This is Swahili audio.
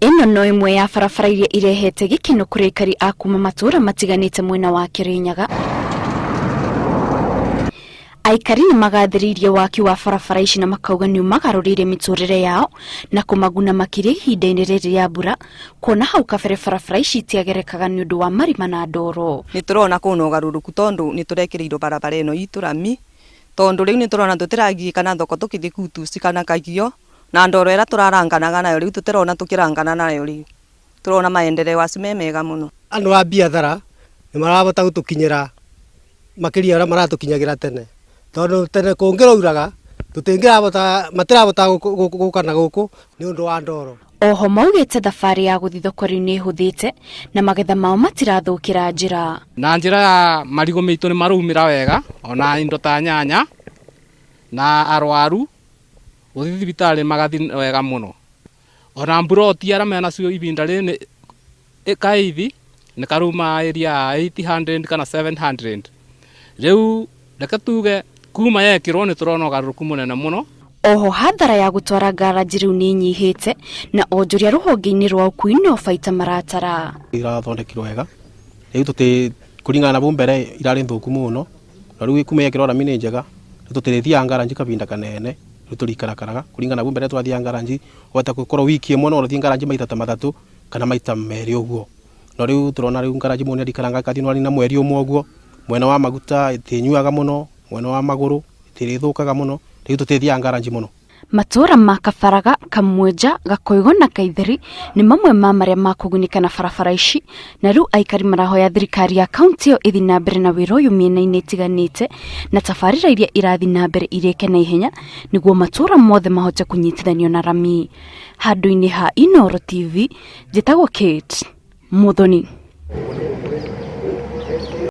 Ino no imwe ya barabara iria irehete gikeno kuri aikari a kuma matura matiganite mwena wa Kirinyaga. Aikari ni magathiririe waki wa barabara ici na makauga ni umagarurire miturire yao na kumaguna makiri ihinda-ini riri ya mbura, kuona hau kabere barabara ici tiagerekaga ni undu wa marima na ndoro. Ni turona kuna ugaruruku tondu ni turekirirwo barabara ino itu rami, tondu riu ni turona tutiragie kana thoko tukithi kutuci kana kagio na ndoro era turaranganaga nayo riu tutirona tukirangana nayo riu turona maendeleo acio me mega muno. Andu a biathara ni marabota gutukinyira makiria ara maratukinyagira tene, tondu tene kungiroiraga tutingirabota matirabota gukana guku ni undu wa ndoro. Oho maugite thabari ya guthi thoko riu ni huthite na magetha mao matirathukira njira. Na njira ya marigo mitu ni marumira wega, ona indo ta nyanya na arwaru uthi thibitari magathi wega muno. Ona mburoti ara mena cio ibinda ri kaithi ni karuma area 800 kana 700. Riu reke tuge kuma yekirwo ni turona ugaruruku munene muno. Oho hathara ya gutwara garaji riu ni nyihite na onjoria ruhonge-ini rwa ukui no baita maratara. Irathondekirwo wega riu tuti kuringana na bumbere irari nthuku muno na riu kuma yekirwo rami ni njega tutirithia ngaranji kabinda kanene turikarakaraga kuringana bumbere twathia ngaranji wata gukorwo wiki imwe no thia ngaranji maita ta mathatu kana maita meri uguo. No riu turona riu ngaranji mone ndikaranga kathi no na mweri umwe uguo, mwena wa maguta itinyuaga muno, mwena wa maguru itirithukaga muno, riu tutithia ngaranji muno. Matura ma Kabaraga, Kamwenja, Gakoigo na Kaitheri ni mamwe ma maria makugunika na barabara ici, na riu aikari marahoya thirikari ya kaunti yo ithi na mbere na wira uyu miena-ini itiganite na tabarira iria irathi na mbere ireke na ihenya niguo matura mothe mahote kunyitithanio na rami. Handu-ini ha Inooro TV, njitagwo Kate Muthoni.